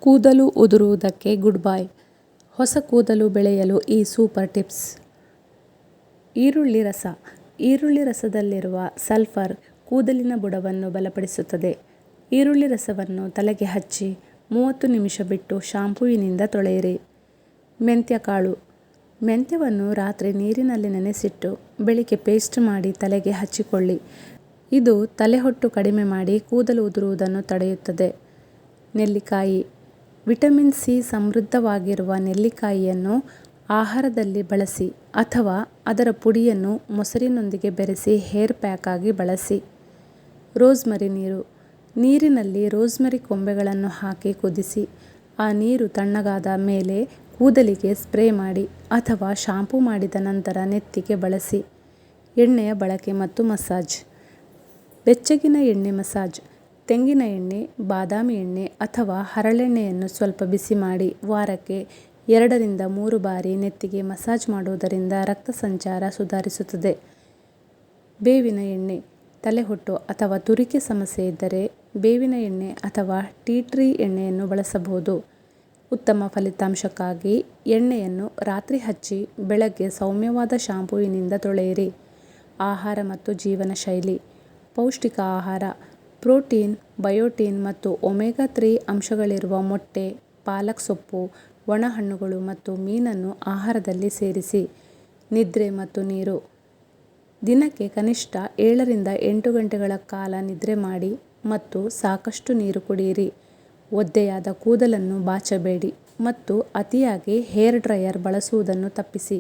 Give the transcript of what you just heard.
ಕೂದಲು ಉದುರುವುದಕ್ಕೆ good bye. ಹೊಸ ಕೂದಲು ಬೆಳೆಯಲು ಈ ಸೂಪರ್ ಟಿಪ್ಸ್. ಈರುಳ್ಳಿ ರಸ. ಈರುಳ್ಳಿ ರಸದಲ್ಲಿರುವ ಸಲ್ಫರ್ ಕೂದಲಿನ ಬುಡವನ್ನು ಬಲಪಡಿಸುತ್ತದೆ. ಈರುಳ್ಳಿ ರಸವನ್ನು ತಲೆಗೆ ಹಚ್ಚಿ 30 ನಿಮಿಷ ಬಿಟ್ಟು ಶಾಂಪೂವಿನಿಂದ ತೊಳೆಯಿರಿ. ಮೆಂತ್ಯ ಕಾಳು. ಮೆಂತ್ಯವನ್ನು ರಾತ್ರಿ ನೀರಿನಲ್ಲಿ ನೆನೆಸಿಟ್ಟು ಬೆಳಿಗ್ಗೆ ಪೇಸ್ಟ್ ಮಾಡಿ ತಲೆಗೆ ಹಚ್ಚಿಕೊಳ್ಳಿ. ಇದು ತಲೆಹೊಟ್ಟು ಕಡಿಮೆ ಮಾಡಿ ಕೂದಲು ಉದುರುವುದನ್ನು ತಡೆಯುತ್ತದೆ. ನೆಲ್ಲಿಕಾಯಿ. ವಿಟಮಿನ್ ಸಿ ಸಮೃದ್ಧವಾಗಿರುವ ನೆಲ್ಲಿಕಾಯಿಯನ್ನು ಆಹಾರದಲ್ಲಿ ಬಳಸಿ ಅಥವಾ ಅದರ ಪುಡಿಯನ್ನು ಮೊಸರಿನೊಂದಿಗೆ ಬೆರೆಸಿ ಹೇರ್ ಪ್ಯಾಕ್ ಆಗಿ ಬಳಸಿ. ರೋಸ್ಮರಿ ನೀರು. ನೀರಿನಲ್ಲಿ ರೋಸ್ಮರಿ ಕೊಂಬೆಗಳನ್ನು ಹಾಕಿ ಕುದಿಸಿ ಆ ನೀರು ತಣ್ಣಗಾದ ಮೇಲೆ ಕೂದಲಿಗೆ ಸ್ಪ್ರೇ ಮಾಡಿ ಅಥವಾ ಶಾಂಪೂ ಮಾಡಿದ ನಂತರ ನೆತ್ತಿಗೆ ಬಳಸಿ. ಎಣ್ಣೆಯ ಬಳಕೆ ಮತ್ತು ಮಸಾಜ್. ಬೆಚ್ಚಗಿನ ಎಣ್ಣೆ ಮಸಾಜ್. ತೆಂಗಿನ ಎಣ್ಣೆ, ಬಾದಾಮಿ ಎಣ್ಣೆ ಅಥವಾ ಹರಳೆಣ್ಣೆಯನ್ನು ಸ್ವಲ್ಪ ಬಿಸಿ ಮಾಡಿ ವಾರಕ್ಕೆ 2-3 ಬಾರಿ ನೆತ್ತಿಗೆ ಮಸಾಜ್ ಮಾಡುವುದರಿಂದ ರಕ್ತ ಸಂಚಾರ ಸುಧಾರಿಸುತ್ತದೆ. ಬೇವಿನ ಎಣ್ಣೆ. ತಲೆಹೊಟ್ಟು ಅಥವಾ ತುರಿಕೆ ಸಮಸ್ಯೆ ಇದ್ದರೆ ಬೇವಿನ ಎಣ್ಣೆ ಅಥವಾ ಟೀ ಟ್ರೀ ಎಣ್ಣೆಯನ್ನು ಬಳಸಬಹುದು. ಉತ್ತಮ ಫಲಿತಾಂಶಕ್ಕಾಗಿ ಎಣ್ಣೆಯನ್ನು ರಾತ್ರಿ ಹಚ್ಚಿ ಬೆಳಗ್ಗೆ ಸೌಮ್ಯವಾದ ಶಾಂಪೂವಿನಿಂದ ತೊಳೆಯಿರಿ. ಆಹಾರ ಮತ್ತು ಜೀವನ ಶೈಲಿ. ಪೌಷ್ಟಿಕ ಆಹಾರ. ಪ್ರೋಟೀನ್, ಬಯೋಟಿನ್ ಮತ್ತು ಒಮೆಗಾ 3 ಅಂಶಗಳಿರುವ ಮೊಟ್ಟೆ, ಪಾಲಕ್ ಸೊಪ್ಪು, ಒಣ ಹಣ್ಣುಗಳು ಮತ್ತು ಮೀನನ್ನು ಆಹಾರದಲ್ಲಿ ಸೇರಿಸಿ. ನಿದ್ರೆ ಮತ್ತು ನೀರು. ದಿನಕ್ಕೆ ಕನಿಷ್ಠ 7-8 ಗಂಟೆಗಳ ಕಾಲ ನಿದ್ರೆ ಮಾಡಿ ಮತ್ತು ಸಾಕಷ್ಟು ನೀರು ಕುಡಿಯಿರಿ. ಒದ್ದೆಯಾದ ಕೂದಲನ್ನು ಬಾಚಬೇಡಿ ಮತ್ತು ಅತಿಯಾಗಿ ಹೇರ್ ಡ್ರೈಯರ್ ಬಳಸುವುದನ್ನು ತಪ್ಪಿಸಿ.